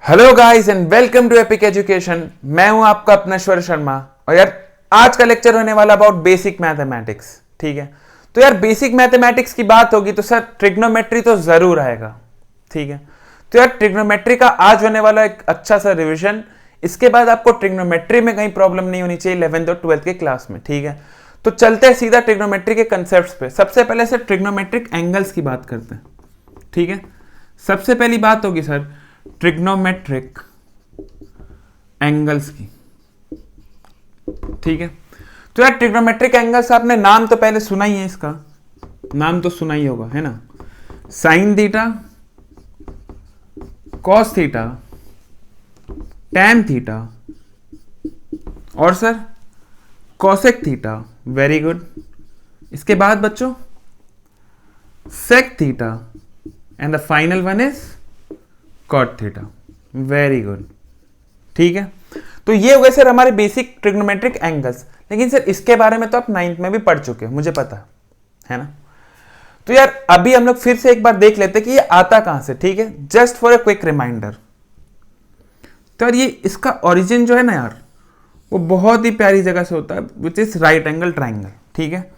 Hello guys and welcome to Epic Education. मैं हूं आपका अपना स्वर शर्मा और यार आज का लेक्चर होने वाला अबाउट बेसिक मैथमेटिक्स। ठीक है, तो यार बेसिक मैथमेटिक्स की बात होगी तो सर ट्रिग्नोमेट्री तो जरूर आएगा। ठीक है, तो यार ट्रिग्नोमेट्री का आज होने वाला एक अच्छा सा रिवीजन। इसके बाद आपको ट्रिग्नोमेट्री में कहीं प्रॉब्लम नहीं होनी चाहिए 11th और 12th के क्लास में। ठीक है, तो चलते हैं सीधा ट्रिग्नोमेट्री के कंसेप्ट्स पे। सबसे पहले सर ट्रिग्नोमेट्रिक एंगल्स की बात करते हैं। ठीक है, सबसे पहली बात होगी सर ट्रिग्नोमेट्रिक एंगल्स की। ठीक है, तो यार ट्रिग्नोमेट्रिक एंगल्स आपने नाम तो पहले सुना ही है, इसका नाम तो सुना ही होगा, है ना। Sine theta, cos theta, tan theta और sir cosec theta. Very good. इसके बाद बच्चों sec theta and the final one is cot theta. Very good. ठीक है, तो ये हो गए सर हमारे बेसिक ट्रिग्नोमेट्रिक एंगल्स। लेकिन सर इसके बारे में तो आप 9th में भी पढ़ चुके हो, मुझे पता है ना। तो यार अभी हम लोग फिर से एक बार देख लेते हैं कि ये आता कहां से। ठीक है, just for a quick reminder. तो यार ये इसका ओरिजिन जो है ना यार, वो बहुत ही प्यारी जगह से होता है, which is right angle triangle. ठीक है,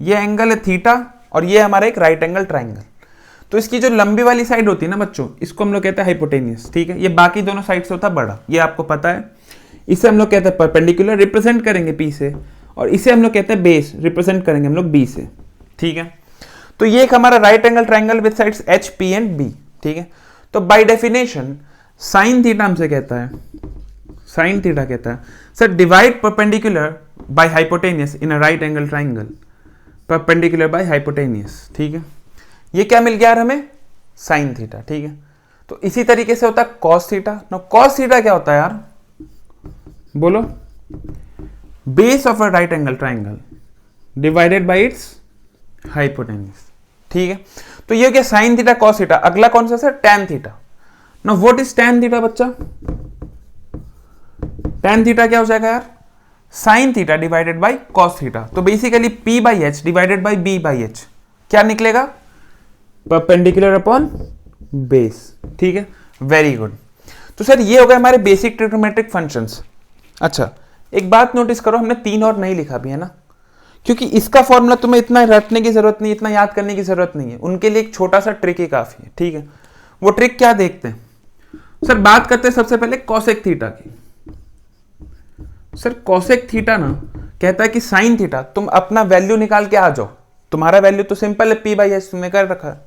ये एंगल है थीटा और ये हमारा एक राइट एंगल ट्राइंगल। तो इसकी जो लंबी वाली साइड होती है ना बच्चों, इसको हम लोग कहते हैं हाइपोटेनियस। ठीक है, ये बाकी दोनों साइड से होता है बड़ा, ये आपको पता है। इसे हम लोग कहते हैं परपेंडिकुलर, रिप्रेजेंट करेंगे पी से, और इसे हम लोग कहते हैं बेस, रिप्रेजेंट करेंगे हम लोग बी से। ठीक है, तो ये एक हमारा right angle triangle with sides H, P and B. ठीक है, तो बाय डेफिनेशन साइन थीटा हमसे कहता है, साइन थीटा कहता है sir divide perpendicular by hypotenuse in a right angle triangle, perpendicular by hypotenuse. ठीक है, ये क्या मिल गया यार हमें, साइन थीटा। ठीक है, तो इसी तरीके से होता है cos theta. No cos theta क्या होता है यार, बोलो, base of a right angle triangle divided by its hypotenuse. ठीक है, तो ये हो गया साइन थीटा कॉस थीटा। अगला कौन सा sir, tan theta. No what is tan theta बच्चा, टैन थीटा क्या हो जाएगा यार, sine theta divided by cos theta. तो basically P by H divided by B by H क्या निकलेगा, परपेंडिकुलर अपॉन बेस। ठीक है, वेरी गुड। तो सर ये हो गए हमारे बेसिक ट्रिग्नोमेट्रिक फंक्शंस। अच्छा एक बात नोटिस करो, हमने 3 और नहीं लिखा भी है ना, क्योंकि इसका फॉर्मूला तुम्हें इतना रटने की जरूरत नहीं, इतना याद करने की जरूरत नहीं है। उनके लिए एक छोटा सा ट्रिक ही काफी है। ठीक है, वो ट्रिक क्या देखते हैं सर, बात करते हैं सबसे पहले कॉसेक थीटा की। सर कॉसेक थीटा ना कहता है कि साइन थीटा, तुम अपना वैल्यू निकाल के आ जाओ। तुम्हारा वैल्यू तो सिंपल है, पी बाई एच तुमने कर रखा है,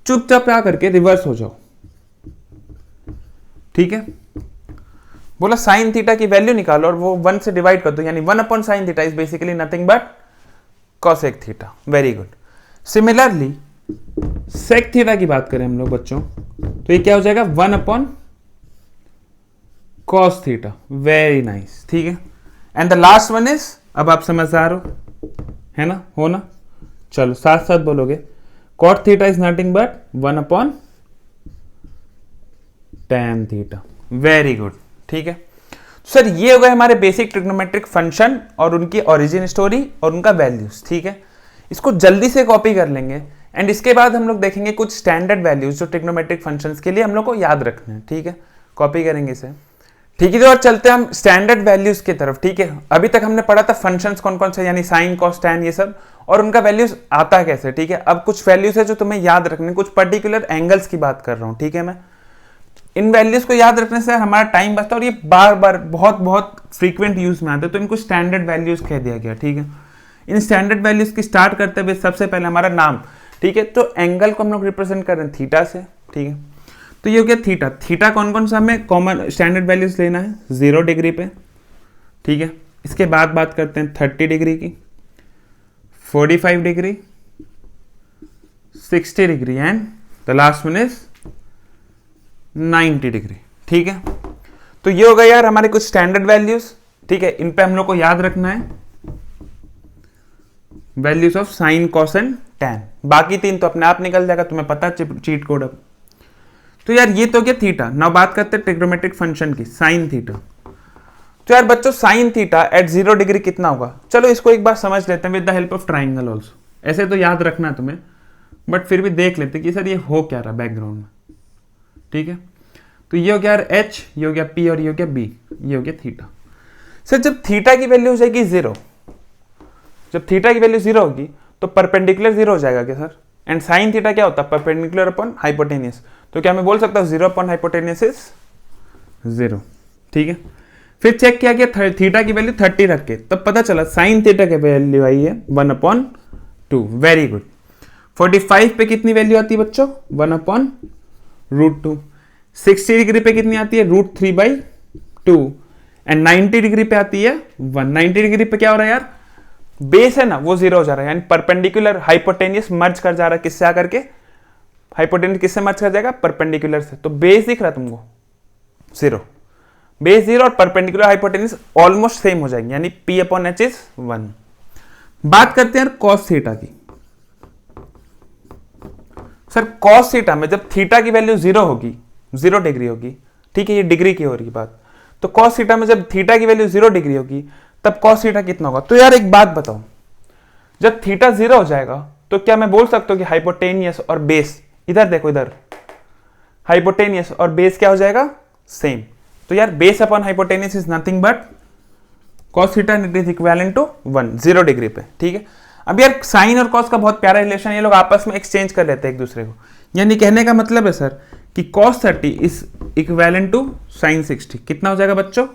चुपचाप क्या करके रिवर्स हो जाओ। ठीक है, बोला साइन थीटा की वैल्यू निकालो और वो 1 से डिवाइड कर दो, यानी 1 upon sine theta is basically nothing but cosec theta. Very good. Similarly sec theta की बात करें हम लोग बच्चों, तो ये क्या हो जाएगा, 1 upon cos theta. Very nice. ठीक है, and the last one is, अब आप समझदार हो, है ना, हो ना, चलो साथ साथ बोलोगे, cot theta is nothing but 1 upon tan theta. Very good. ठीक है, सर ये हो गए हमारे बेसिक ट्रिग्नोमेट्रिक फंक्शन और उनकी ओरिजिन स्टोरी और उनका वैल्यूज। ठीक है, इसको जल्दी से कॉपी कर लेंगे एंड इसके बाद हम लोग देखेंगे कुछ स्टैंडर्ड वैल्यूज जो ट्रिग्नोमेट्रिक फंक्शंस के लिए हम लोग को याद रखने हैं। ठीक है, कॉपी करेंगे इसे। ठीक है, तो और चलते हैं हम स्टैंडर्ड वैल्यूज की तरफ। ठीक है, अभी तक हमने पढ़ा था फंक्शंस कौन कौन से, यानी साइन कॉस टैन ये सब, और उनका वैल्यूज आता कैसे। ठीक है, अब कुछ वैल्यूज है जो तुम्हें याद रखने, कुछ पर्टिकुलर एंगल्स की बात कर रहा हूं। ठीक है, मैं इन वैल्यूज को याद रखने से हमारा टाइम बचता है और ये बार बार बहुत बहुत फ्रीक्वेंट यूज में आते हैं, तो इनको स्टैंडर्ड वैल्यूज कह दिया गया। ठीक है, इन स्टैंडर्ड वैल्यूज की स्टार्ट करते हुए सबसे पहले हमारा नाम। ठीक है, तो एंगल को हम लोग रिप्रेजेंट कर रहे हैं थीटा से। ठीक है, तो ये हो गया थीटा। थीटा कौन कौन सा हमें कॉमन स्टैंडर्ड वैल्यूज लेना है, 0 डिग्री पे। ठीक है, इसके बाद बात करते हैं 30 डिग्री की, 45 degree, 60 degree and the last one is 90 degree. ठीक है, तो ये हो गया यार हमारे कुछ स्टैंडर्ड वैल्यूज। ठीक है, इन पे हम लोग को याद रखना है values of sine cos and tan. बाकी 3 तो अपने आप निकल जाएगा, तुम्हें पता है चीट कोड। अब तो यार ये तो क्या थीटा। नाउ बात करते हैं ट्रिग्नोमेट्रिक फंक्शन की, साइन थीटा। तो यार बच्चों साइन थीटा एट 0 डिग्री कितना होगा, चलो इसको एक बार समझ लेते हैं with the help of triangle also. ऐसे तो याद रखना है तुम्हें, बट फिर भी देख लेते कि सर ये हो क्या रहा बैकग्राउंड में। ठीक है, तो ये हो गया एच, ये हो गया पी और ये हो गया बी, ये हो गया थीटा। सर जब थीटा की वैल्यू हो जाएगी जीरो, जब थीटा की वैल्यू जीरो होगी तो परपेंडिकुलर जीरो हो जाएगा क्या सर? एंड साइन थीटा क्या होता है? Perpendicular upon hypotenuse. तो क्या मैं बोल सकता हूँ zero upon hypotenuse is zero. ठीक है, फिर चेक किया गया थीटा की वैल्यू 30 रख के, तब पता चला साइन थीटा की वैल्यू आई है 1/2। Very good. 45 पे कितनी वैल्यू आती है बच्चों? 1/√2। 60 डिग्री पे कितनी आती है? √3/2। एंड 90 डिग्री पे आती है 1। 90 डिग्री पे क्या हो रहा है यार? बेस है ना वो जीरो हो जा रहा है, यानी परपेंडिकुलर हाइपोटेनियस मर्ज कर जा रहा है किससे आकर के? हाइपोटेनियस किससे मर्ज कर जाएगा? परपेंडिकुलर से। तो बेस दिख रहा है तुमको जीरो, बेस जीरो और परपेंडिकुलर हाइपोटेनियस ऑलमोस्ट सेम हो जाएंगे, यानी P/H इज 1। बात करते हैं कॉस थीटा की। सर कॉस थीटा में जब थीटा की वैल्यू जीरो होगी, 0 डिग्री होगी, ठीक है, ये डिग्री की हो रही बात, तो कॉस थीटा में जब थीटा की वैल्यू 0 डिग्री होगी तब कॉस थीटा कितना होगा? तो यार एक बात बताओ, जब थीटा 0 हो जाएगा तो क्या मैं बोल सकता हूं कि हाइपोटेनियस और बेस, इधर देखो इधर, हाइपोटेनियस और बेस क्या हो जाएगा? सेम। तो यार base upon hypotenuse is nothing but cos theta it is equivalent to 1, 0 degree पे। ठीक है, अब यार साइन और कॉस का बहुत प्यारा रिलेशन, ये लोग आपस में एक्सचेंज कर लेते हैं एक दूसरे को। यानी कहने का मतलब है सर कि cos 30 is equivalent to sin 60। कितना हो जाएगा बच्चों?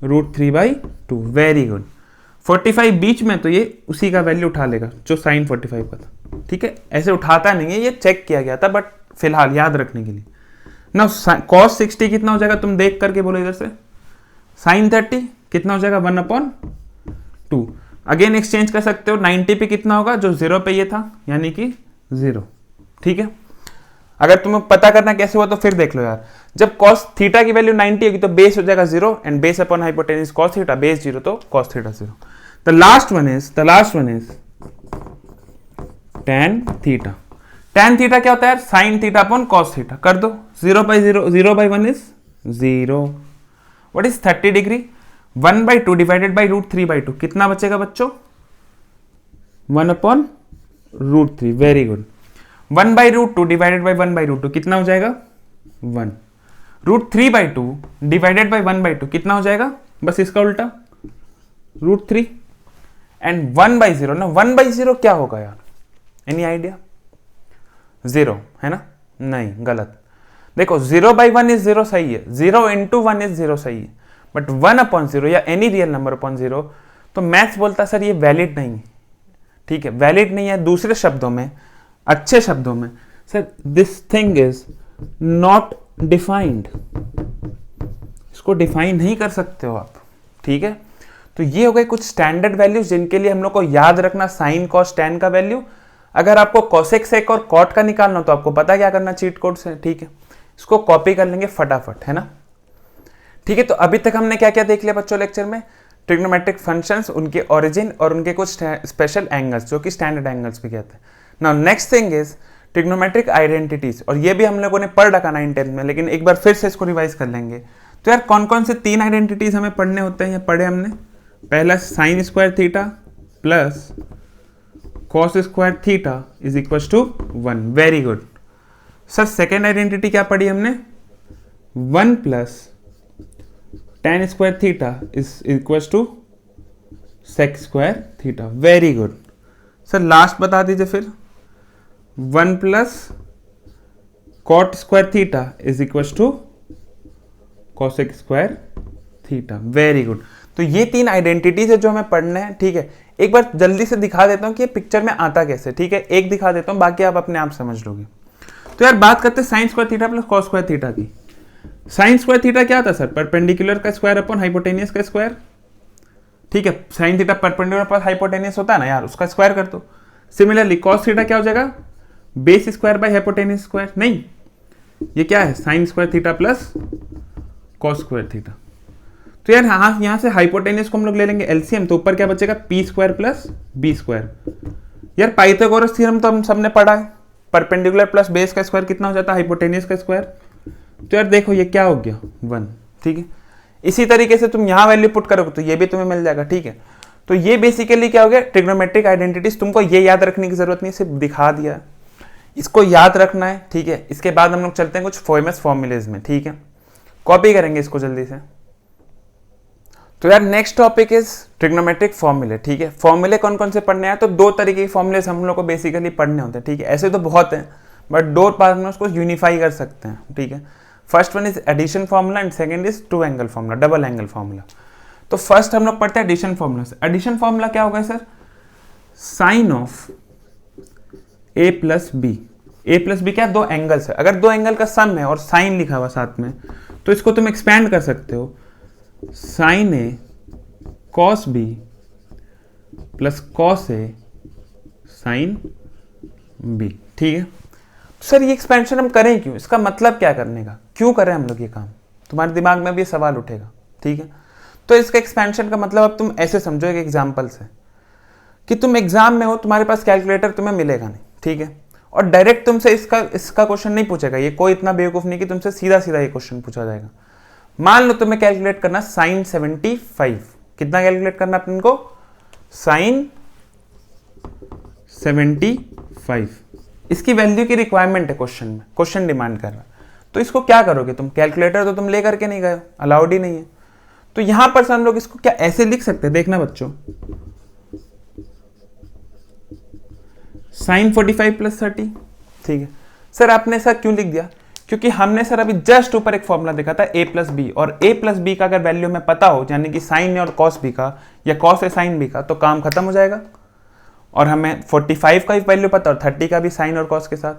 √3/2। Very good. 45 बीच में, तो ये उसी का वैल्यू उठा लेगा जो sin 45 का था। ठीक है, ऐसे उठाता नहीं है, ये चेक किया गया था बट फिलहाल याद रखने के लिए ना। cos 60 कितना हो जाएगा? तुम देख करके बोलो इधर से। sin 30 कितना हो जाएगा? 1/2। अगेन एक्सचेंज कर सकते हो। 90 पे कितना होगा? जो 0 पे ये था, यानी कि 0। ठीक है, अगर तुम्हें पता करना कैसे हुआ तो फिर देख लो यार। जब cos थीटा की वैल्यू 90 होगी तो बेस हो जाएगा 0 and base upon hypotenuse cos theta, base 0 तो cos theta 0। The last one is tan theta. tan theta क्या होता है यार? sin theta upon cos theta. कर दो, 0/0, 0/1 is 0। What is 30 degree? 1/2 divided by √3/2। कितना बचेगा बच्चों? 1/√3। Very good. 1/√2 डिवाइडेड बाई 1/√2 कितना हो जाएगा? 1। √3/2 डिवाइडेड बाई 1/2 कितना हो जाएगा? बस इसका उल्टा, √3। एंड 1/0 ना, 1/0 क्या होगा यार? Any idea? 0 है ना? नहीं, गलत। देखो 0/1 इज 0 सही है, 0 into 1 इज 0 सही है, बट 1/0 या एनी रियल नंबर अपॉन 0 तो मैथ्स बोलता सर ये वैलिड नहीं है। ठीक है, वैलिड नहीं है। दूसरे शब्दों में, अच्छे शब्दों में, sir this thing is not defined, इसको डिफाइन नहीं कर सकते हो आप। ठीक है, तो ये हो गए कुछ स्टैंडर्ड वैल्यूज जिनके लिए हम लोग को याद रखना साइन कॉस टैन का वैल्यू। अगर आपको कोसेक सेक और कॉट का निकालना तो आपको पता क्या करना, चीट कोड से। ठीक है, इसको कॉपी कर लेंगे फटाफट, है ना? ठीक है, तो अभी तक हमने क्या क्या देख लिया बच्चों लेक्चर में? ट्रिग्नोमेट्रिक फंक्शंस, उनके ओरिजिन और उनके कुछ स्पेशल एंगल्स जो कि स्टैंडर्ड एंगल्स भी कहते हैं। Now next thing is trigonometric identities, और ये भी हम लोगों ने पढ़ रखा 9th 10th में, लेकिन एक बार फिर से इसको रिवाइज कर लेंगे। तो यार कौन कौन से 3 आइडेंटिटीज हमें पढ़ने होते हैं? ये पढ़े हमने। पहला sine square theta plus cos square theta is equal to 1। Very good. Sir second identity क्या पढ़ी हमने? 1 plus tan square theta is equal to sec square theta. Very good. Sir last बता दीजिए फिर। 1 plus cot square theta is equal to cosec square theta. Very good. तो ये 3 identities है जो हमें पढ़ना है। ठीक है, एक बार जल्दी से दिखा देता हूं कि ये पिक्चर में आता कैसे। ठीक है, एक दिखा देता हूं, बाकी आप अपने आप समझ लोगे। तो यार बात करते हैं sign square theta plus cos square theta की। साइन स्क्वायर थीटा क्या था सर? परपेंडिकुलर का स्क्वायर अपॉन हाइपोटेनियस का स्क्वायर। ठीक है, sine theta perpendicular plus hypotenuse होता है ना यार, उसका स्क्वायर कर दो। सिमिलरली कॉस थीटा क्या हो जाएगा? Base square by hypotenuse square. नहीं, ये क्या है? Sign square theta plus cos square theta. तो यार हाँ, यहां से हाइपोटेनियस को हम लोग ले लेंगे एलसीएम, तो ऊपर क्या बचेगा? P square plus B square. यार पाइथागोरस थ्योरम तो हम सबने पढ़ा है, परपेंडिकुलर प्लस बेस का स्क्वायर कितना हो जाता है? हाइपोटेनियस का स्क्वायर। तो यार देखो ये क्या हो गया? 1। ठीक है, इसी तरीके से तुम यहां वैल्यू पुट करोगे तो ये भी तुम्हें मिल जाएगा। ठीक है, तो ये बेसिकली क्या हो गया? Trigonometric identities. तुमको ये याद रखने की जरूरत नहीं, सिर्फ दिखा दिया। इसको याद रखना है, ठीक है। इसके बाद हम लोग चलते हैं कुछ फेमस फॉर्मूलेज में, ठीक है। कॉपी करेंगे इसको जल्दी से। तो यार नेक्स्ट टॉपिक इज ट्रिग्नोमेट्रिक फॉर्मूले, ठीक है। फॉर्मूले कौन कौन से पढ़ने हैं, तो दो तरीके के फॉर्मूले हम लोग को बेसिकली पढ़ने होते हैं, ठीक है। ऐसे तो बहुत हैं बट दो पार्ट में उसको यूनिफाई कर सकते हैं, ठीक है। First one is addition formula and second is two angle formula, double angle formula. तो फर्स्ट हम लोग पढ़ते हैं एडिशन फॉर्मूला से। एडिशन फॉर्मूला क्या होगा sir, sine of A plus B. A plus B क्या, दो एंगल्स है, अगर दो एंगल का सम है और साइन लिखा हुआ साथ में, तो इसको तुम एक्सपैंड कर सकते हो, sign A cos B plus cos A sine B, ठीक है। सर ये एक्सपेंशन हम करें क्यों, इसका मतलब क्या करने का, क्यों करें हम लोग ये काम, तुम्हारे दिमाग में भी ये सवाल उठेगा, ठीक है। तो इसका एक्सपेंशन का मतलब अब तुम ऐसे समझो एक एग्जाम्पल से, कि तुम एग्जाम में हो, तुम्हारे पास कैलकुलेटर तुम्हें मिलेगा नहीं, ठीक है, और डायरेक्ट तुमसे इसका क्वेश्चन नहीं पूछेगा, ये कोई इतना बेवकूफ नहीं कि तुमसे सीधा सीधा ये क्वेश्चन पूछा जाएगा। मान लो तुम्हें कैलकुलेट करना साइन 75, कितना कैलकुलेट करना अपन को, साइन 75, इसकी वैल्यू की रिक्वायरमेंट है क्वेश्चन में, क्वेश्चन डिमांड कर रहा है। तो इसको क्या करोगे तुम, कैलकुलेटर तो तुम ले करके नहीं गए, अलाउड ही नहीं है। तो यहां पर हम लोग इसको क्या ऐसे लिख सकते हैं, देखना बच्चों, साइन 45 प्लस 30, ठीक है। सर आपने ऐसा क्यों लिख दिया, क्योंकि हमने सर अभी जस्ट ऊपर एक फॉर्मूला देखा था ए प्लस बी, और ए प्लस बी का अगर वैल्यू में पता हो, यानी कि साइन ए और कॉस बी का या कॉस ए साइन बी का, तो काम खत्म हो जाएगा। और हमें 45 का भी वैल्यू पता और 30 का भी साइन और कॉस के साथ,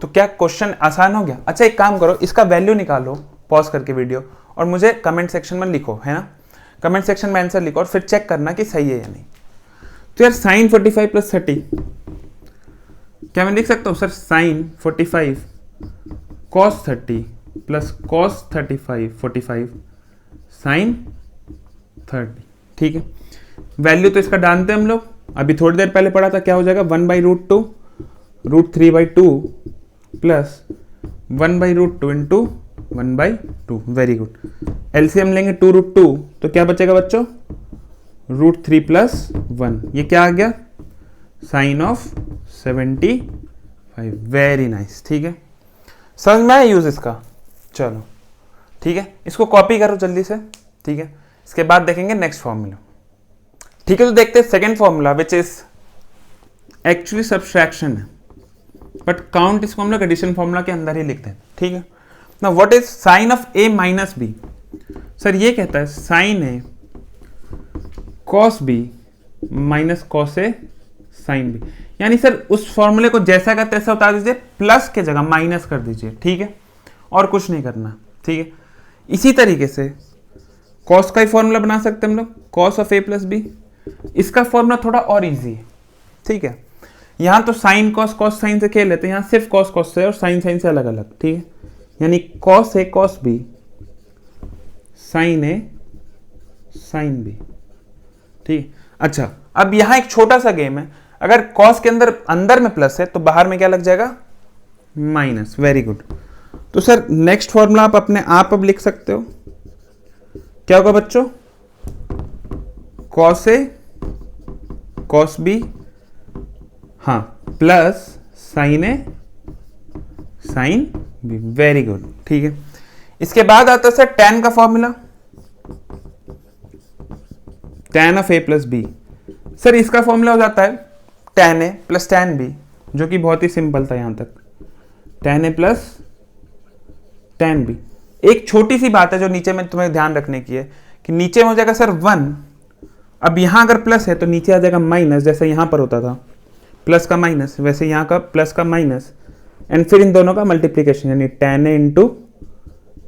तो क्या क्वेश्चन आसान हो गया। अच्छा एक काम करो, इसका वैल्यू निकालो पॉज करके वीडियो और मुझे कमेंट सेक्शन में लिखो, है ना, कमेंट सेक्शन में आंसर लिखो और फिर चेक करना कि सही है या नहीं। तो यार साइन 45 प्लस 30 क्या मैं लिख सकता हूँ sir, sine 45 cos 30 plus cos 35 45 sine 30, ठीक है। वैल्यू तो इसका जानते हैं हम लोग, अभी थोड़ी देर पहले पढ़ा था, क्या हो जाएगा 1/√2 √3/2 plus 1/√2 into 1/2, very good. LCM लेंगे 2√2, तो क्या बचेगा बच्चों, √3 प्लस 1, ये क्या आ गया, साइन ऑफ 75, वेरी नाइस, ठीक है। समझ में आया यूज इसका, चलो ठीक है, इसको कॉपी करो जल्दी से, ठीक है। इसके बाद देखेंगे नेक्स्ट फॉर्मूला, ठीक है। तो देखते हैं second formula which is actually subtraction है, बट काउंट इसको हम लोग एडिशन फॉर्मूला के अंदर ही लिखते हैं, ठीक है ना। What is sine of A minus B, sir ये कहता है sine A cos B minus cos A sine B, यानी सर उस फॉर्मूले को जैसा का तैसा उतार दीजिए, प्लस के जगह माइनस कर दीजिए, ठीक है, और कुछ नहीं करना, ठीक है। इसी तरीके से कॉस का ही फॉर्मूला बना सकते हैं हम लोग, cos of A plus B, इसका फॉर्मूला थोड़ा और इजी है, ठीक है। यहां तो साइन कॉस कॉस साइन से खेल लेते हैं, यहां सिर्फ कॉस कॉस से और साइन साइन से अलग अलग, ठीक है। यानी cos A cos B sign A sine B, ठीक। अच्छा अब यहां एक छोटा सा गेम है, अगर कॉस के अंदर में प्लस है तो बाहर में क्या लग जाएगा, माइनस, वेरी गुड। तो सर नेक्स्ट फॉर्मूला आप अपने आप अब लिख सकते हो, क्या होगा बच्चों, कॉस ए कॉस बी, हाँ, plus sine A sine B, very good, ठीक है। इसके बाद आता है सर tan का formula, tan of A plus B, sir इसका फॉर्मूला हो जाता है tan A plus tan B, जो कि बहुत ही सिंपल था यहां तक, tan A plus tan B. एक छोटी सी बात है जो नीचे में तुम्हें ध्यान रखने की है, कि नीचे में हो जाएगा सर 1, अब यहां अगर प्लस है तो नीचे आ जाएगा माइनस, जैसे यहां पर होता था प्लस का माइनस, वैसे यहां का प्लस का माइनस, एंड फिर इन दोनों का मल्टीप्लीकेशन, यानी tan A into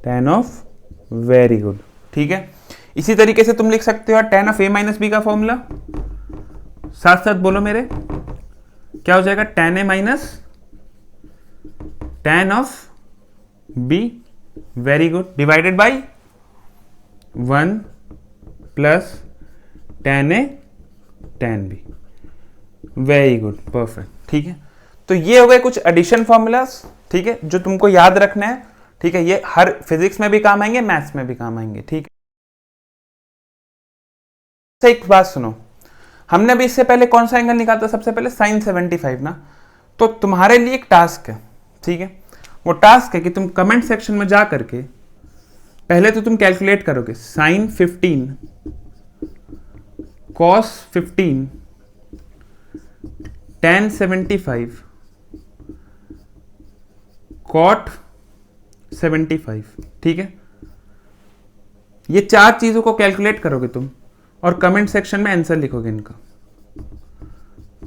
tan of, very good, ठीक है। इसी तरीके से तुम लिख सकते हो tan of A minus B का फॉर्मूला, साथ साथ बोलो मेरे, क्या हो जाएगा, tan A minus tan of B, very good, divided by 1 plus tan A tan B, very good, perfect, ठीक है। तो ये हो गए कुछ एडिशन फॉर्मूलाज, ठीक है, जो तुमको याद रखना है, ठीक है। ये हर फिजिक्स में भी काम आएंगे, मैथ्स में भी काम आएंगे, ठीक है। एक बात सुनो, हमने अभी इससे पहले कौन सा एंगल निकाला था, सबसे पहले साइन 75 ना, तो तुम्हारे लिए एक टास्क है, ठीक है, वो टास्क है कि तुम कमेंट सेक्शन में जा करके पहले तो तुम कैलकुलेट करोगे साइन 15 कॉस 15 tan 75 कॉट 75, ठीक है। ये 4 चीजों को कैलकुलेट करोगे तुम और कमेंट सेक्शन में आंसर लिखोगे इनका,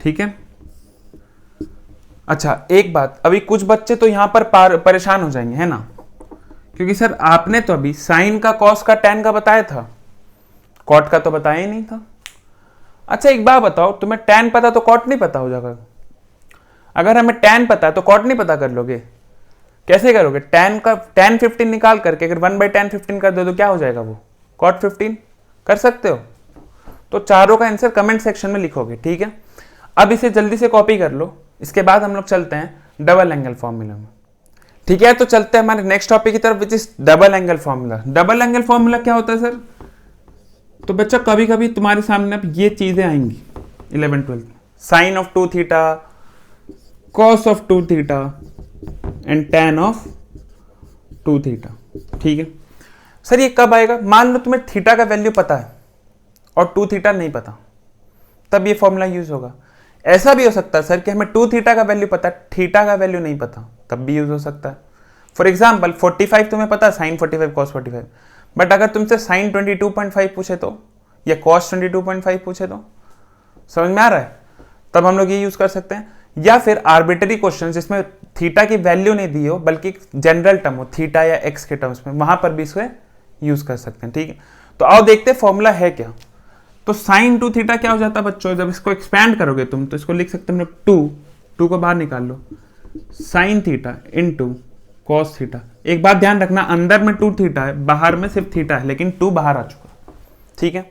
ठीक है। अच्छा एक बात, अभी कुछ बच्चे तो यहां पर परेशान हो जाएंगे, है ना, क्योंकि सर आपने तो अभी साइन का, कॉस का, टैन का बताया था, कॉट का तो बताया ही नहीं था। अच्छा एक बात बताओ, तुम्हें टैन पता तो कॉट नहीं पता हो जाएगा? अगर हमें टैन पता है तो कॉट नहीं पता कर लोगे? कैसे करोगे? टैन का टैन 15 निकाल करके अगर 1/tan15 कर दो तो क्या हो जाएगा वो? कॉट 15 कर सकते हो। तो चारों का आंसर कमेंट सेक्शन में लिखोगे, ठीक है। अब इसे जल्दी से कॉपी कर लो, इसके बाद हम लोग चलते हैं डबल एंगल फॉर्मूला में, ठीक है। तो चलते हैं हमारे नेक्स्ट टॉपिक की तरफ, which is double angle formula. Double angle formula क्या होता है सर? तो बच्चा कभी कभी तुम्हारे सामने अब ये चीजें आएंगी 11-12, sine of 2 theta, cos of 2 theta and tan of 2 theta, ठीक है। सर ये कब आएगा? मान लो तुम्हें थीटा का वैल्यू पता है और 2 थीटा नहीं पता, तब ये फॉर्मूला यूज होगा। ऐसा भी हो सकता है सर कि हमें 2 थीटा का वैल्यू पता है, थीटा का वैल्यू नहीं पता, तब भी यूज हो सकता है। फॉर एग्जाम्पल 45 तुम्हें पता है, साइन 45 कॉस 45, बट अगर तुमसे साइन 22.5 पूछे तो, या कॉस 22.5 पूछे तो, समझ में आ रहा है? तब हम लोग ये यूज कर सकते हैं। या फिर आर्बिट्ररी क्वेश्चन जिसमें थीटा की वैल्यू नहीं दी हो बल्कि जनरल टर्म हो, थीटा या एक्स के टर्म्स में, वहां पर भी इसको यूज कर सकते हैं, ठीक है। तो आओ देखते हैं फॉर्मूला है क्या। तो साइन 2 थीटा क्या हो जाता है बच्चों? जब इसको एक्सपैंड करोगे तुम तो इसको लिख सकते हो 2 को बाहर निकाल लो, sine theta into cos theta. एक बात ध्यान रखना, अंदर में 2 थीटा है, बाहर में सिर्फ थीटा है, लेकिन 2 बाहर आ चुका, ठीक है।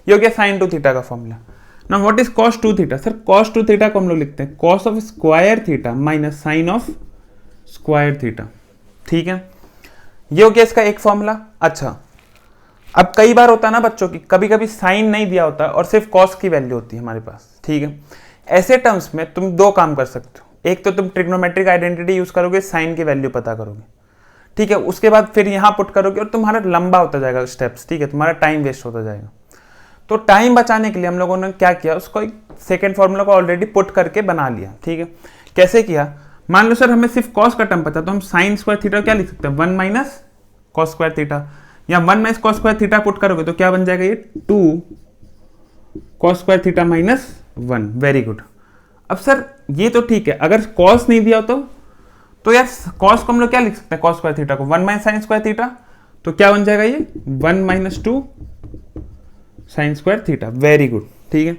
ये हो गया साइन 2 थीटा का formula. Now what is cos 2 theta? Sir cos 2 theta को हम लोग लिखते हैं cos of square theta minus sine of square theta, ठीक है। ये हो गया इसका एक फॉर्मूला। अच्छा अब कई बार होता है ना बच्चों की, कभी कभी साइन नहीं दिया होता और सिर्फ कॉस की वैल्यू होती है हमारे पास, ठीक है। ऐसे टर्म्स में तुम 2 काम कर सकते हो, एक तो तुम ट्रिग्नोमेट्रिक आइडेंटिटी यूज करोगे, साइन की वैल्यू पता करोगे, ठीक है। उसके बाद फिर यहां पुट करोगे और तुम्हारा लंबा होता जाएगा स्टेप्स, ठीक है, तुम्हारा टाइम वेस्ट होता जाएगा। तो टाइम बचाने के लिए हम लोगों ने क्या किया, उसको एक सेकेंड फॉर्मूला को ऑलरेडी पुट करके बना लिया, ठीक है। कैसे किया? मान लो सर हमें सिर्फ कॉस का टर्म पता, तो हम साइन स्क्वायर थीटा क्या लिख सकते हैं, 1 माइनस कॉस स्क्वायर थीटा, या 1 minus cos square theta put करोगे तो क्या बन जाएगा, ये 2 cos square theta minus 1। Very good. अब सर ये तो ठीक है, अगर कॉस नहीं दिया तो यार कॉस को हम लोग क्या लिख सकते हैं, कॉस स्क्वायर थीटा को 1 माइनस साइन स्क्वायर थीटा, तो क्या बन जाएगा ये 1 minus 2 sine square theta. Very good, ठीक है।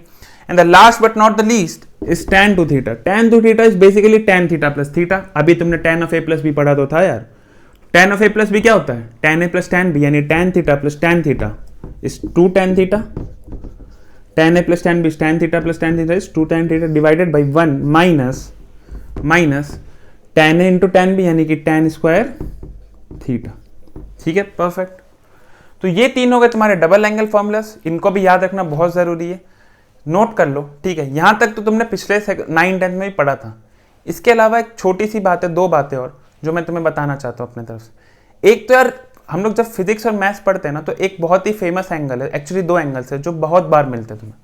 And the last but not the least is tan 2 theta. tan 2 theta is basically tan theta plus theta. अभी तुमने tan of a plus B पढ़ा तो था यार। tan of a plus B क्या होता है, tan a plus tan b, यानी tan theta plus tan theta is 2 tan theta, tan a plus tan b tan theta plus tan theta is 2 tan theta divided by 1 minus tan a into tan b, यानी कि tan square theta, ठीक है, perfect. तो ये 3 हो गए तुम्हारे double angle formulas, इनको भी याद रखना बहुत जरूरी है, नोट कर लो, ठीक है। यहां तक तो तुमने पिछले 9-10 में ही पढ़ा था। इसके अलावा एक छोटी सी बात है, 2 बातें और जो मैं तुम्हें बताना चाहता हूं अपने तरफ से। एक तो यार हम लोग जब फिजिक्स और मैथ्स पढ़ते हैं ना, तो एक बहुत ही फेमस एंगल है, एक्चुअली 2 एंगल्स है जो बहुत बार मिलते हैं तुम्हें,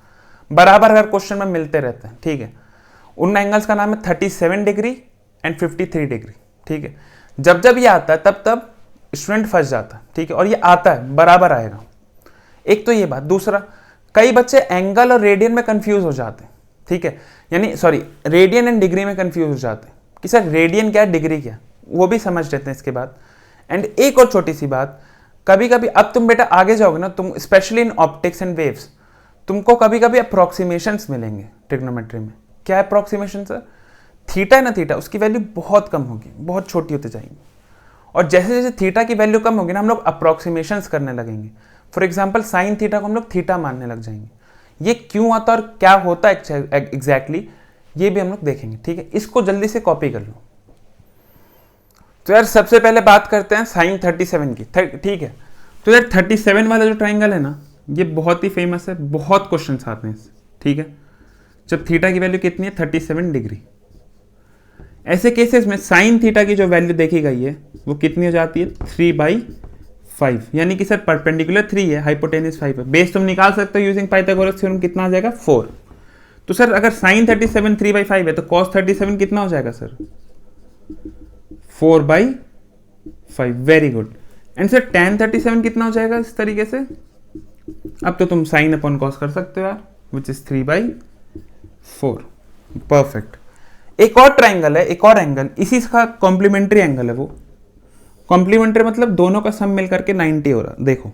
बराबर हर क्वेश्चन में मिलते रहते हैं, ठीक है। उन एंगल्स का नाम है 37 डिग्री एंड 53 डिग्री, ठीक है। जब जब ये आता है तब स्टूडेंट फंस जाता है, ठीक है, और ये आता है बराबर आएगा। एक तो ये बात। दूसरा, कई बच्चे एंगल और रेडियन में कंफ्यूज हो जाते हैं, ठीक है, यानी सॉरी रेडियन एंड डिग्री में कंफ्यूज हो जाते हैं कि सर रेडियन क्या डिग्री क्या, वो भी समझ लेते हैं इसके बाद। एंड एक और छोटी सी बात, कभी कभी अब तुम बेटा आगे जाओगे ना, तुम specially in optics and waves, तुमको कभी कभी अप्रोक्सीमेशंस मिलेंगे ट्रिग्नोमेट्री में। क्या अप्रोक्सीमेशन सर? थीटा है ना, थीटा उसकी वैल्यू बहुत कम होगी, बहुत छोटी होती जाएगी, और जैसे जैसे थीटा की वैल्यू कम होगी ना, हम लोग अप्रोक्सीमेशंस करने लगेंगे। फॉर एग्जाम्पल साइन थीटा को हम लोग थीटा मानने लग जाएंगे। ये क्यों आता है और क्या होता है एग्जैक्टली, ये भी हम लोग देखेंगे, ठीक है। इसको जल्दी से कॉपी कर लो। तो यार सबसे पहले बात करते हैं साइन 37 की, ठीक है। तो यार 37 वाला जो ट्राइंगल है ना, ये बहुत ही फेमस है, बहुत क्वेश्चन आते हैं इससे, ठीक है। जब थीटा की वैल्यू कितनी है 37 डिग्री, ऐसे केसेस में साइन थीटा की जो वैल्यू देखी गई है वो कितनी हो जाती है 3/5, यानी कि सर परपेंडिकुलर 3 है, हाइपोटेन्यूज 5 है। बेस तुम निकाल सकते हो यूजिंग पाइथागोरस थ्योरम, कितना आ जाएगा 4। तो सर अगर साइन 37 3/5 है तो कॉस 37 कितना हो जाएगा sir 4/5। Very good. And sir tan 37 कितना हो जाएगा इस तरीके से, अब तो तुम साइन अपॉन कॉस कर सकते हो यार, विच इज 3/4। परफेक्ट। एक और ट्राइंगल है, एक और एंगल, इसी का कॉम्प्लीमेंट्री एंगल है वो। कॉम्प्लीमेंट्री मतलब दोनों का सम मिल करके 90 हो रहा। देखो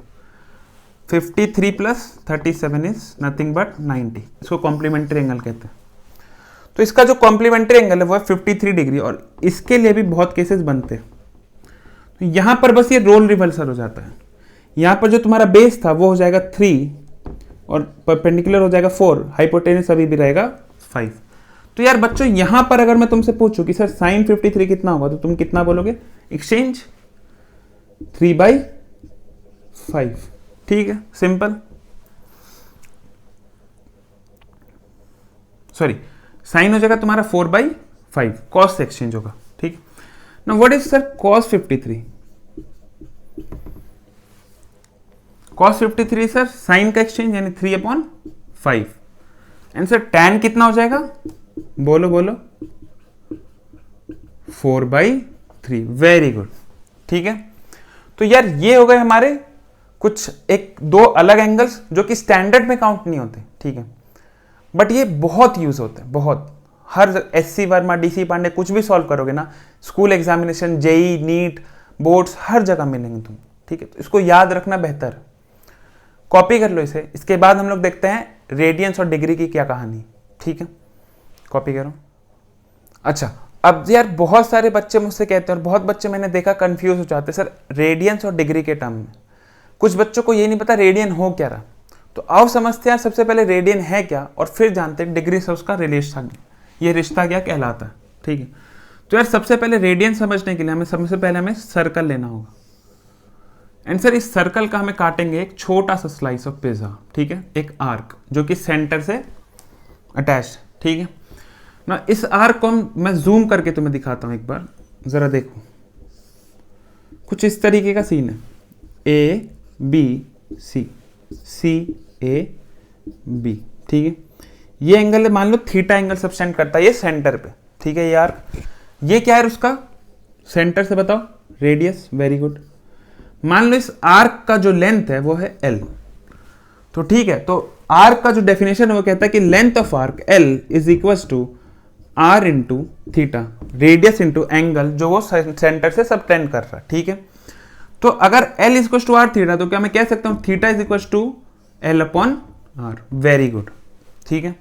53 + 37 इज नथिंग बट 90, इसको कॉम्प्लीमेंट्री एंगल कहते हैं। तो इसका जो कॉम्प्लीमेंट्री एंगल है वो है 53 डिग्री, और इसके लिए भी बहुत केसेस बनते हैं। तो यहां पर बस ये रोल रिवर्सल हो जाता है। यहां पर जो तुम्हारा बेस था वो हो जाएगा 3 और परपेंडिकुलर हो जाएगा 4, हाइपोटेन्यूज अभी भी रहेगा 5। तो यार बच्चों यहां पर अगर मैं तुमसे पूछूं कि सर साइन 53 कितना होगा, तो तुम कितना बोलोगे, एक्सचेंज 3/5। ठीक है, सिंपल। सॉरी, साइन हो जाएगा तुम्हारा 4/5, कॉस से एक्सचेंज होगा। ठीक। Now what is sir cos 53? Cos 53 sir sine का एक्सचेंज यानी 3/5। एंड सर टैन कितना हो जाएगा, बोलो बोलो, 4/3। Very good. ठीक है, तो यार ये हो गए हमारे कुछ एक दो अलग एंगल्स जो कि स्टैंडर्ड में काउंट नहीं होते। ठीक है, बट ये बहुत यूज होते हैं, बहुत। हर SC वर्मा, DC पांडे कुछ भी सॉल्व करोगे ना, school examination, JEE, NEET, boards, हर जगह मिलेंगे तुम। ठीक है, तो इसको याद रखना बेहतर। कॉपी कर लो इसे। इसके बाद हम लोग देखते हैं रेडियंस और डिग्री की क्या कहानी। ठीक है, कॉपी करो। अच्छा, अब यार बहुत सारे बच्चे मुझसे कहते हैं, और बहुत बच्चे मैंने देखा कंफ्यूज हो जाते हैं सर रेडियंस और डिग्री के टर्म में। कुछ बच्चों को ये नहीं पता रेडियन हो क्या रहा। तो आओ समझते हैं सबसे पहले रेडियन है क्या, और फिर जानते हैं डिग्री से उसका रिलेशन, ये रिश्ता क्या कहलाता है। ठीक है, तो यार सबसे पहले रेडियन समझने के लिए हमें सबसे पहले हमें सर्कल लेना होगा। एंड सर इस सर्कल का हमें काटेंगे एक छोटा सा स्लाइस ऑफ पिज्जा। ठीक है, एक आर्क जो कि सेंटर से अटैच। ठीक है ना, इस आर्क को मैं जूम करके तुम्हें दिखाता हूं, एक बार जरा देखो। कुछ इस तरीके का सीन है, ABC, CAB। ठीक है, ये एंगल मान लो थीटा एंगल सबटेंड करता है ये सेंटर पे। ठीक है यार, ये क्या है उसका सेंटर से बताओ, रेडियस। Very good. मान लो इस आर्क का जो लेंथ है वो है L। तो ठीक है, तो आर्क का जो डेफिनेशन है वो कहता है कि length of arc L is equal to R into theta, radius into angle जो वो सेंटर से सबटेंड कर रहा है। ठीक है, तो अगर L is equal to R theta, तो क्या मैं कह सकता हूं theta is equal to L/R। Very good. ठीक है,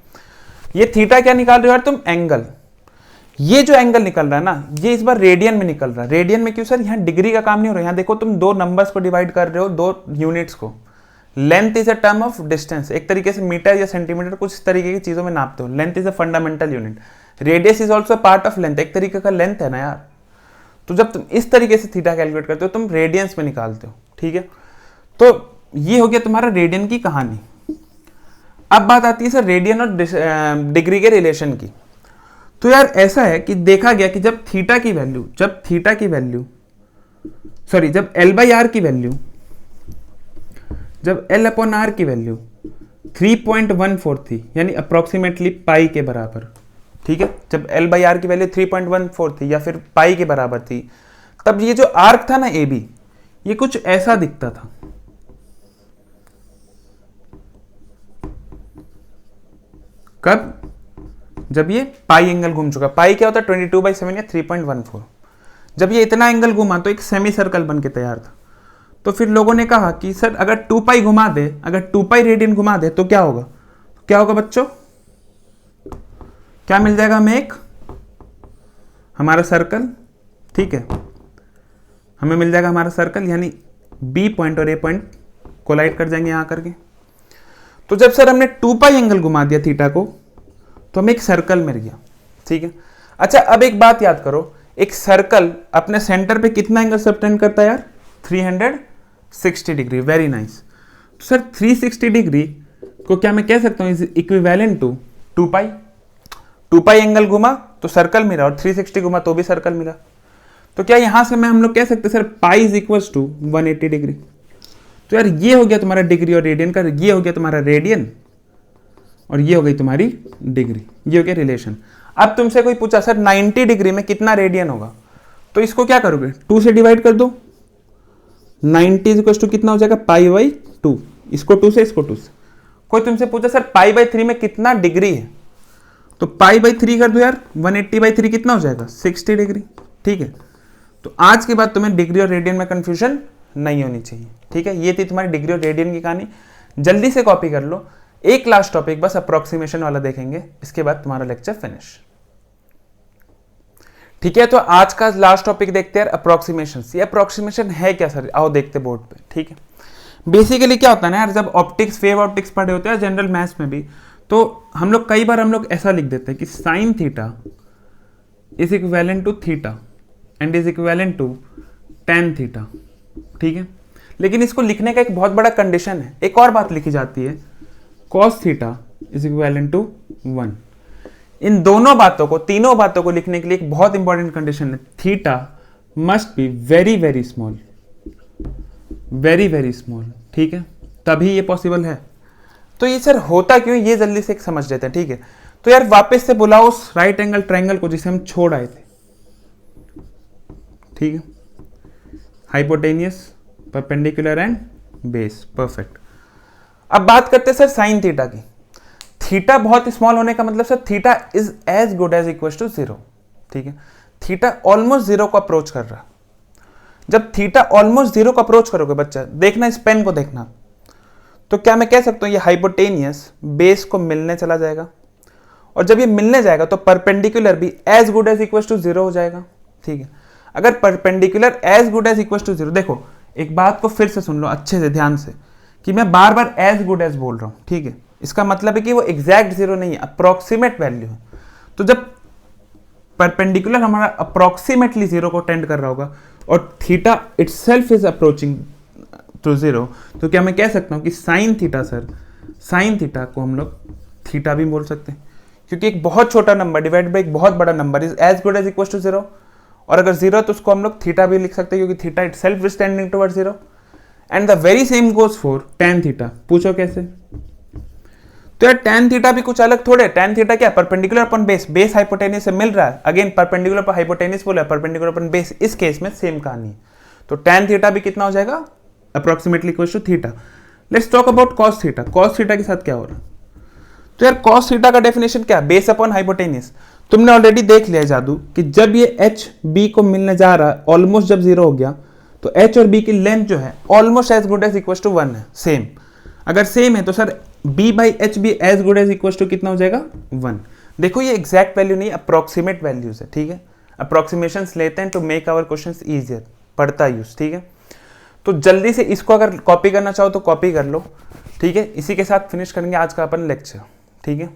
ये थीटा क्या निकाल रहे हो यार तुम, एंगल। ये जो एंगल निकल रहा है ना, ये इस बार रेडियन में निकल रहा है। रेडियन में क्यों सर, यहाँ डिग्री का काम नहीं हो रहा। यहाँ देखो तुम दो नंबर्स को डिवाइड कर रहे हो, दो यूनिट्स को। Length is a term of distance, एक तरीके से मीटर या सेंटीमीटर कुछ इस तरीके की चीजों में नापते हो। Length is a fundamental unit. Radius is also part of length, एक तरीके का लेंथ है ना यार। तो जब तुम इस तरीके से थीटा कैलकुलेट करते हो तुम रेडियंस में निकालते हो। ठीक है, तो ये हो गया तुम्हारा रेडियन की कहानी। अब बात आती है सर रेडियन और डिग्री के रिलेशन की। तो यार ऐसा है कि देखा गया कि जब थीटा की वैल्यू, जब L/R की वैल्यू, जब L/R की वैल्यू 3.14 थी, यानी अप्रोक्सीमेटली पाई के बराबर। ठीक है, जब L/R की वैल्यू 3.14 थी या फिर पाई के बराबर थी, तब ये जो आर्क था ना AB, ये कुछ ऐसा दिखता था। कब, जब ये पाई एंगल घूम चुका। पाई क्या होता है 22/7 या 3.14। जब ये इतना एंगल घुमा तो एक सेमी सर्कल बन के तैयार था। तो फिर लोगों ने कहा कि सर अगर 2π घुमा दे, अगर 2π रेडियन घुमा दे तो क्या होगा, क्या होगा बच्चों, क्या मिल जाएगा हमें, एक हमारा सर्कल। ठीक है, हमें मिल जाएगा हमारा सर्कल, यानी B पॉइंट और A पॉइंट कोलाइड कर जाएंगे यहां करके। तो जब सर हमने 2π एंगल घुमा दिया थीटा को, तो हमें एक सर्कल मिल गया। ठीक है, अच्छा अब एक बात याद करो, एक सर्कल अपने सेंटर पे कितना एंगल सबटेंड करता है यार, 360 डिग्री। Very nice. तो सर 360 डिग्री को क्या मैं कह सकता हूं इज इक्विवेलेंट टू 2π। 2π एंगल घुमा तो सर्कल मिला, और 360 घुमा तो भी सर्कल मिला। तो क्या यहाँ से हम लोग कह सकते sir pi is equal to 180 degree. तो यार ये हो गया तुम्हारा डिग्री और रेडियन का, ये हो गया तुम्हारा रेडियन और ये हो गई तुम्हारी डिग्री, ये हो गया रिलेशन। अब तुमसे कोई पूछा सर 90 डिग्री में कितना रेडियन होगा, तो इसको क्या करोगे 2 से डिवाइड कर दो, 90 इज इक्वल टू कितना हो जाएगा पाई बाई 2, इसको 2 से इसको 2 से। कोई तुमसे पूछा सर पाई बाई 3 में कितना डिग्री है, तो पाई बाई 3 कर दो यार, 180 बाई 3 कितना हो जाएगा 60 डिग्री। ठीक है, तो आज के बाद तुम्हें डिग्री और रेडियन में कंफ्यूजन नहीं होनी चाहिए। ठीक है, ये थी तुम्हारी डिग्री और रेडियन की कहानी, जल्दी से कॉपी कर लो। एक लास्ट टॉपिक बस अप्रोक्सीमेशन वाला देखेंगे, इसके बाद तुम्हारा लेक्चर फिनिश। ठीक है, तो आज का लास्ट टॉपिक देखते हैं अप्रोक्सीमेशन। ये अप्रोक्सीमेशन है क्या सर, आओ देखते बोर्ड पे। ठीक है, बेसिकली क्या होता है ना यार, जब ऑप्टिक्स वेव ऑप्टिक्स पढ़े होते हैं जनरल मैथ्स में भी, तो हम लोग कई बार हम लोग ऐसा लिख देते हैं कि sine theta is equivalent to theta and is equivalent to tan theta. ठीक है, लेकिन इसको लिखने का एक बहुत बड़ा कंडीशन है, एक और बात लिखी जाती है cos theta is equivalent to 1। इन दोनों बातों को, तीनों बातों को लिखने के लिए एक बहुत इंपॉर्टेंट कंडीशन है, theta must be very very small, very very small. ठीक है, तभी ये पॉसिबल है। तो ये सर होता क्यों, ये जल्दी से एक समझ लेते हैं। ठीक है, तो यार वापस से बुलाओ उस राइट एंगल ट्रायंगल को जिसे हम छोड़ आए थे। ठीक है, hypotenuse, perpendicular and base, perfect. अब बात करते हैं सर साइन थीटा की। थीटा बहुत स्मॉल होने का मतलब sir theta is as good as equal to 0। ठीक है, थीटा ऑलमोस्ट 0 को अप्रोच कर रहा। जब थीटा ऑलमोस्ट 0 को अप्रोच करोगे बच्चा, देखना इस पेन को देखना, तो क्या मैं कह सकता हूं ये हाइपोटेनियस बेस को मिलने चला जाएगा, और जब ये मिलने जाएगा तो परपेंडिकुलर भी as good as equal to 0 हो जाएगा। ठीक है, अगर perpendicular as good as equal to 0, देखो एक बात को फिर से सुन लो अच्छे से ध्यान से, कि मैं बार बार एज गुड एज बोल रहा हूं। ठीक है, इसका मतलब है कि वो एग्जैक्ट 0 नहीं है, अप्रोक्सीमेट वैल्यू है। तो जब परपेंडिकुलर हमारा अप्रोक्सीमेटली 0 को टेंड कर रहा होगा और theta itself is approaching to 0, तो क्या मैं कह सकता हूं कि sine theta sir, sine theta को हम लोग थीटा भी बोल सकते हैं, क्योंकि एक बहुत छोटा नंबर डिवाइड बाई एक बहुत बड़ा number is as good as equal to 0, और अगर 0 तो उसको हम लोग थीटा भी लिख सकते हैं, क्योंकि theta itself is tending towards 0। And the very same goes for tan theta. पूछो कैसे, तो यार tan थीटा भी कुछ अलग थोड़े, tan थीटा क्या, perpendicular upon base, base hypotenuse से मिल रहा है, अगेन परपेंडिकुलर पर हाइपोटेनियस बोला, परपेंडिकुलर अपन बेस, इस केस में सेम कहानी है। तो tan थीटा भी कितना हो जाएगा, approximately equal to theta. Let's talk about cos theta. cos theta के साथ क्या हो रहा है, तो यार cos थीटा का डेफिनेशन क्या, बेस अपॉन हाइपोटेनियस। तुमने ऑलरेडी देख लिया जादू कि जब ये एच बी को मिलने जा रहा है, ऑलमोस्ट जब 0 हो गया, तो एच और बी की लेंथ जो है almost as good as equal to 1 है, सेम। अगर सेम है तो sir B by H B as good as equal to कितना हो जाएगा 1। देखो ये एग्जैक्ट वैल्यू नहीं, अप्रोक्सीमेट वैल्यूज है। ठीक है, अप्रोक्सीमेशंस लेते हैं to make our questions easier, पढ़ता यूज। ठीक है, तो जल्दी से इसको अगर कॉपी करना चाहो तो कॉपी कर लो। ठीक है, इसी के साथ फिनिश करेंगे आज का अपन लेक्चर। ठीक है।